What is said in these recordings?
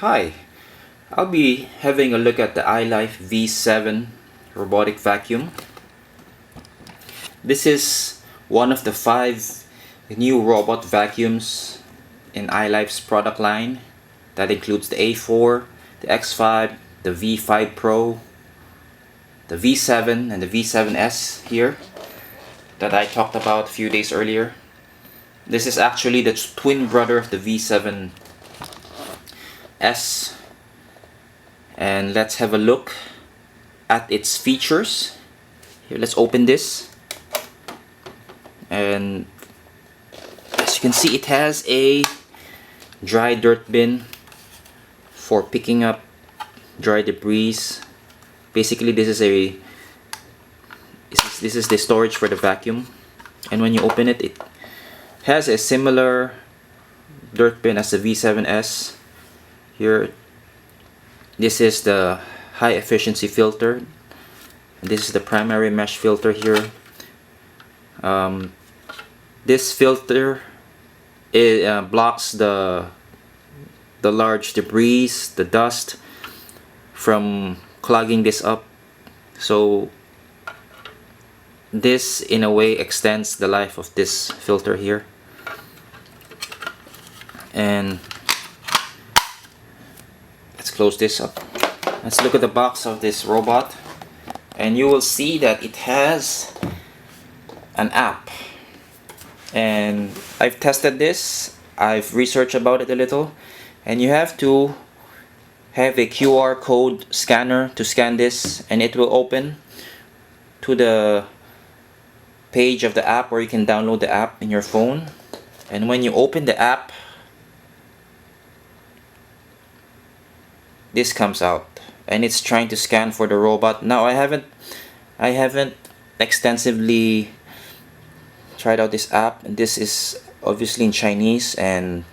Hi, I'll be having a look at the ILIFE V7 robotic vacuum. This is one of the 5 new robot vacuums in ILIFE's product line. That includes the A4, the X5, the V5 Pro, the V7 and the V7S here that I talked about a few days earlier. This is actually the twin brother of the V7S. And let's have a look at its features. Here, let's open this. And as you can see, it has a dry dirt bin for picking up dry debris. Basically, this is the storage for the vacuum. And when you open it, it has a similar dirt bin as the V7S. Here, this is the high efficiency filter. This is the primary mesh filter here. This filter blocks the large debris, the dust, from clogging this up. So this in a way extends the life of this filter here. And let's close this up. Let's look at the box of this robot, and you will see that it has an app. And I've tested this, I've researched about it a little, and you have to have a QR code scanner to scan this, and it will open to the page of the app where you can download the app in your phone. And when you open the app, this comes out, and it's trying to scan for the robot. Now I haven't extensively tried out this app, and this is obviously in Chinese and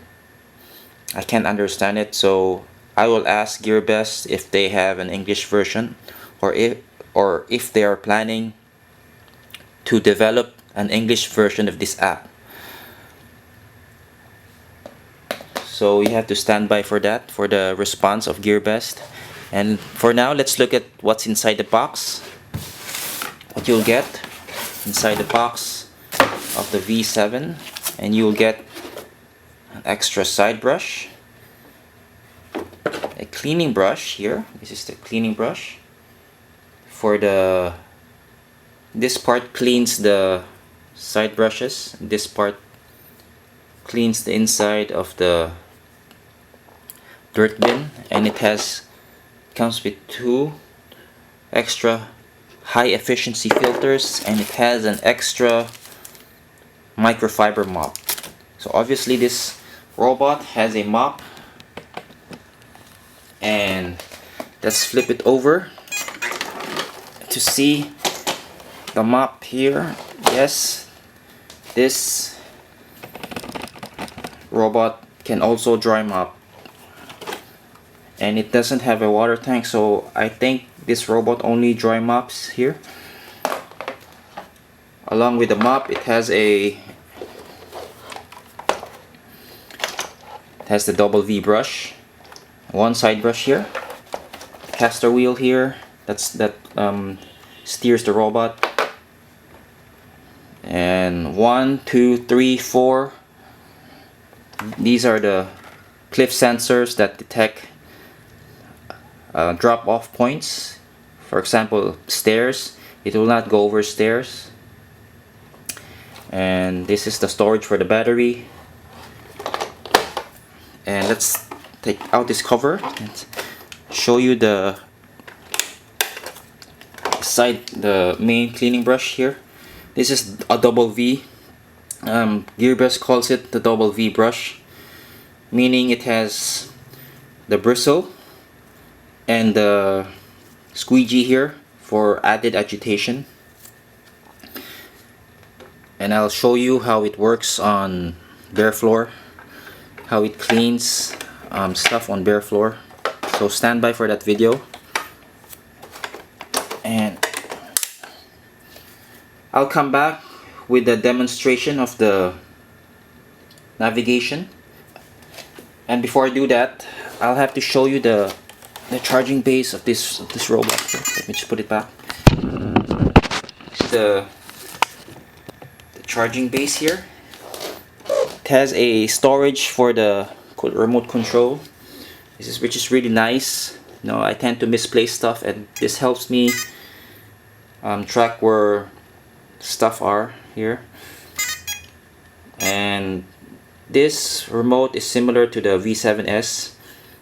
I can't understand it, so I will ask GearBest if they have an English version, or if they are planning to develop an English version of this app. So you have to stand by for that, for the response of GearBest. And for now, let's look at what's inside the box. What you'll get inside the box of the V7, and you'll get an extra side brush, a cleaning brush here. This is the cleaning brush for this part cleans the side brushes, this part cleans the inside of the dirt bin. And it comes with 2 extra high efficiency filters, and it has an extra microfiber mop. So obviously this robot has a mop, and let's flip it over to see the mop here. Yes, this robot can also dry mop, and it doesn't have a water tank, so I think this robot only dry mops here. Along with the mop, it has the double V brush, one side brush here, caster wheel here that steers the robot, and 1, 2, 3, 4. These are the cliff sensors that detect drop-off points. For example, stairs. It will not go over stairs. And this is the storage for the battery. And let's take out this cover and show you the main cleaning brush here. This is a double V. GearBest calls it the double V brush, meaning it has the bristle and the squeegee here for added agitation. And I'll show you how it works on bare floor, how it cleans stuff on bare floor. So stand by for that video, and I'll come back with a demonstration of the navigation. And before I do that, I'll have to show you the charging base of this robot. Let me just put it back. The charging base here. It has a storage for the remote control. Which is really nice. You know, I tend to misplace stuff, and this helps me track where stuff are here. And this remote is similar to the V7S.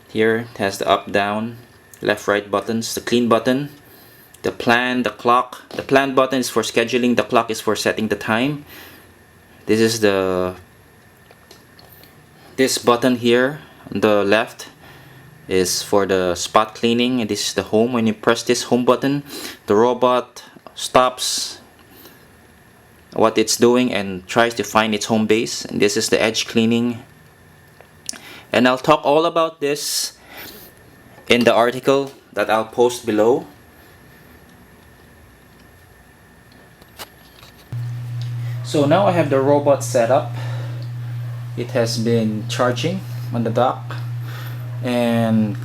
Here it has the up, down, left, right buttons, the clean button, the plan, the clock. The plan button is for scheduling, the clock is for setting the time. This is this button here on the left is for the spot cleaning, and this is the home. When you press this home button, the robot stops what it's doing and tries to find its home base, and this is the edge cleaning. And I'll talk all about this in the article that I'll post below. So now I have the robot set up. It has been charging on the dock, and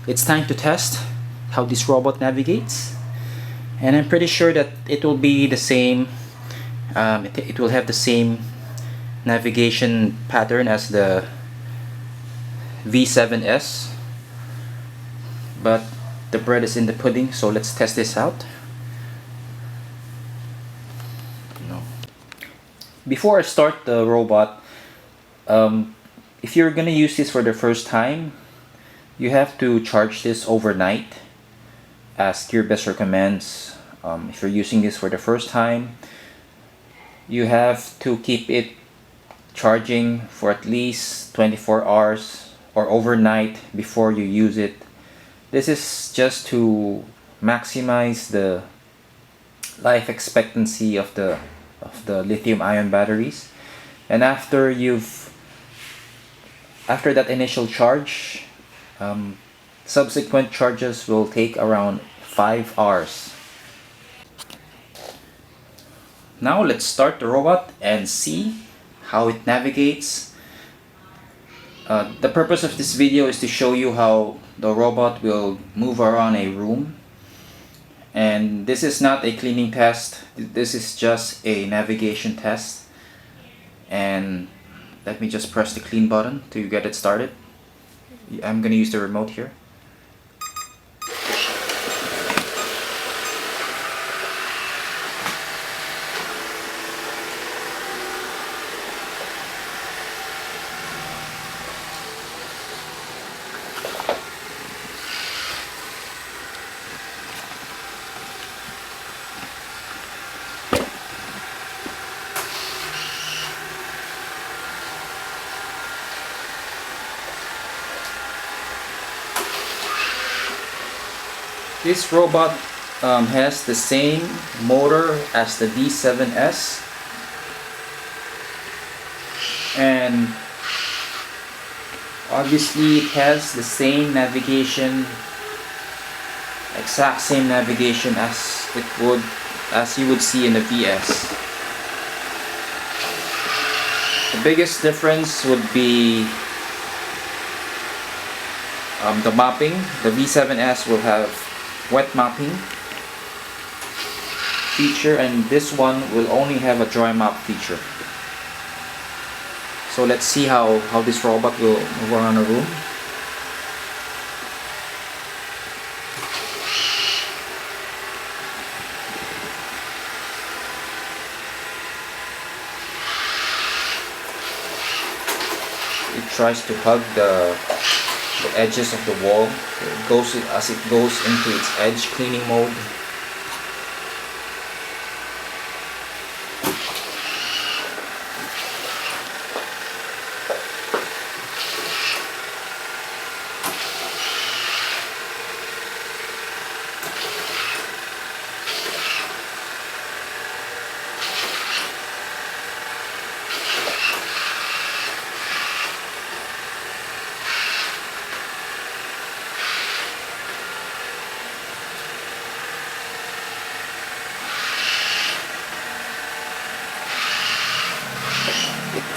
it's time to test how this robot navigates. And I'm pretty sure that it will be the same. It will have the same navigation pattern as the V7S, but the bread is in the pudding, so let's test this out. Before I start the robot, if you're gonna use this for the first time, you have to charge this overnight, as GearBest recommends. If you're using this for the first time, you have to keep it charging for at least 24 hours or overnight before you use it. This is just to maximize the life expectancy of the lithium-ion batteries. And after that initial charge, subsequent charges will take around 5 hours. Now let's start the robot and see how it navigates. The purpose of this video is to show you how the robot will move around a room. And this is not a cleaning test, this is just a navigation test. And let me just press the clean button to get it started. I'm gonna use the remote here. This robot has the same motor as the V7S, and obviously it has the same navigation, exact same navigation as you would see in the VS. The biggest difference would be the mopping. The V7S will have wet mopping feature, and this one will only have a dry mop feature. So let's see how this robot will move around a room. It tries to hug the edges of the wall. It goes as it goes into its edge cleaning mode.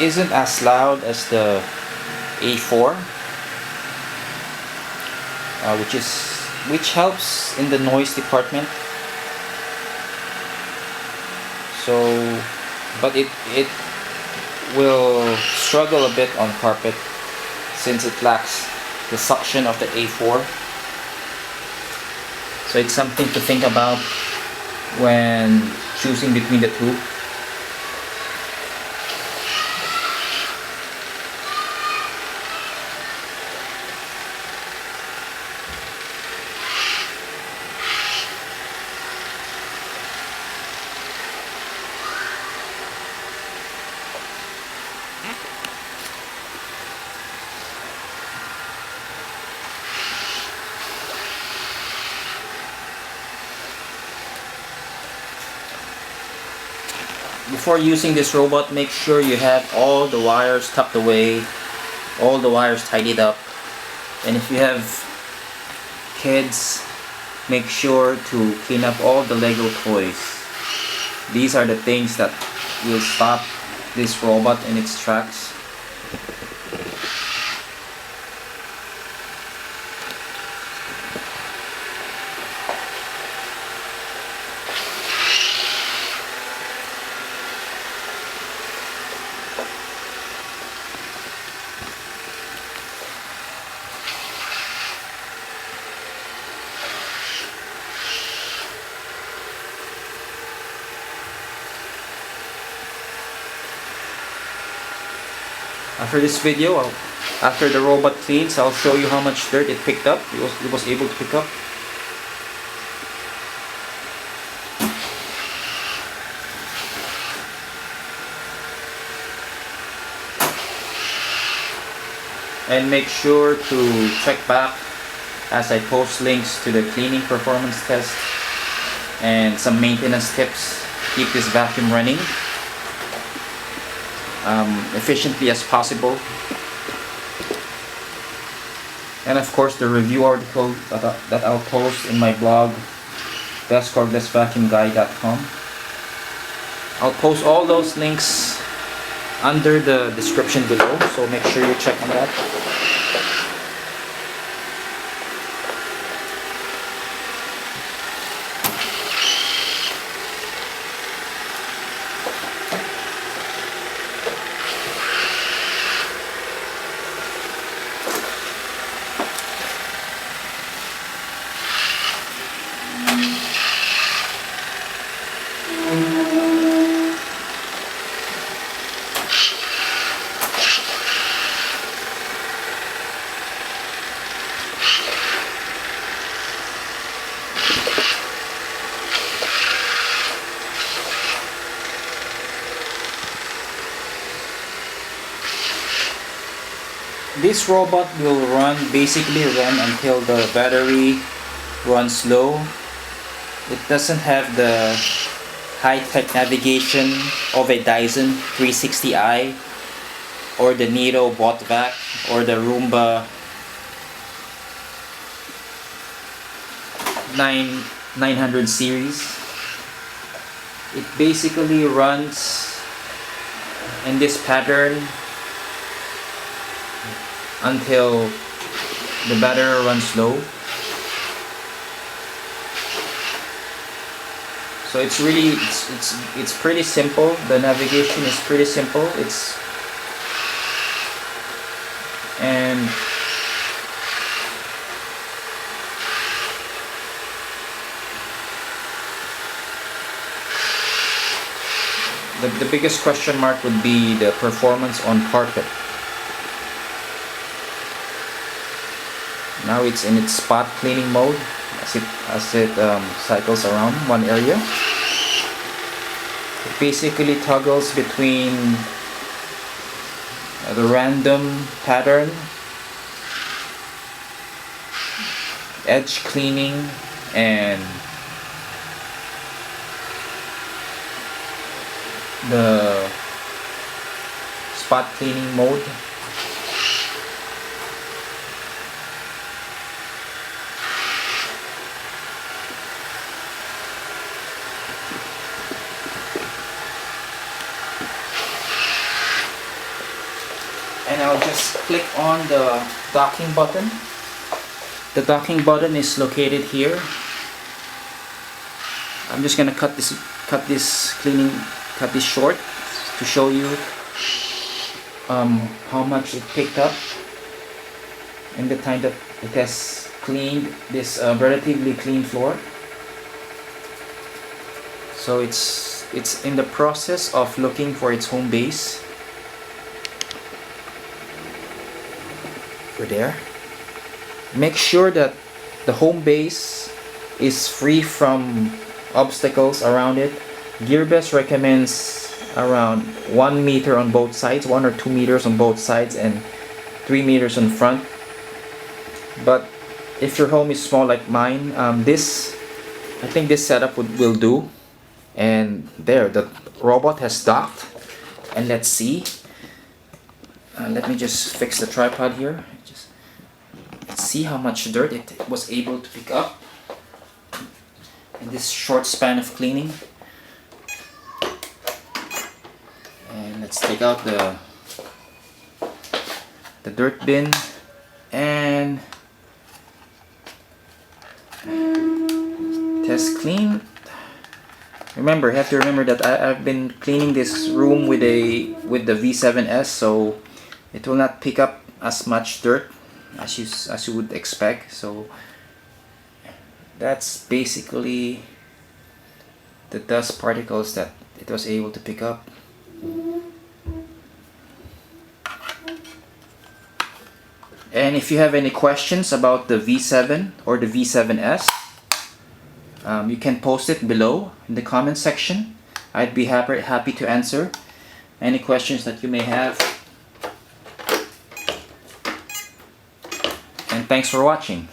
Isn't as loud as the A4, which helps in the noise department. So, but it will struggle a bit on carpet since it lacks the suction of the A4. So it's something to think about when choosing between the two. Before using this robot, make sure you have all the wires tucked away, all the wires tidied up, and if you have kids, make sure to clean up all the Lego toys. These are the things that will stop this robot in its tracks. After this video, after the robot cleans, I'll show you how much dirt it picked up. It was able to pick up. And make sure to check back as I post links to the cleaning performance test and some maintenance tips. Keep this vacuum running efficiently as possible, and of course the review article that I'll post in my blog, bestcordlessvacuumguy.com. I'll post all those links under the description below, so make sure you check on that. This robot will basically run until the battery runs low. It doesn't have the high-tech navigation of a Dyson 360i or the Nito Botvac or the Roomba 900 series. It basically runs in this pattern until the battery runs low. So it's really it's pretty simple. The navigation is pretty simple. And the biggest question mark would be the performance on carpet. Now it's in its spot cleaning mode as it cycles around one area. It basically toggles between the random pattern, edge cleaning, and the spot cleaning mode. And I'll just click on the docking button The docking button is located here. I'm just gonna cut this short to show you how much it picked up in the time that it has cleaned this relatively clean floor. So it's in the process of looking for its home base. Over there. Make sure that the home base is free from obstacles around it. GearBest recommends around 1 meter on both sides, 1 or 2 meters on both sides, and 3 meters in front. But if your home is small like mine, I think this setup will do. And there, the robot has docked. And let's see. Let me just fix the tripod here. Just see how much dirt it was able to pick up in this short span of cleaning. And let's take out the dirt bin and test clean. Remember, you have to remember that I've been cleaning this room with the V7S, so it will not pick up as much dirt as you would expect. So that's basically the dust particles that it was able to pick up. And if you have any questions about the V7 or the V7S, you can post it below in the comment section. I'd be happy to answer any questions that you may have. And thanks for watching.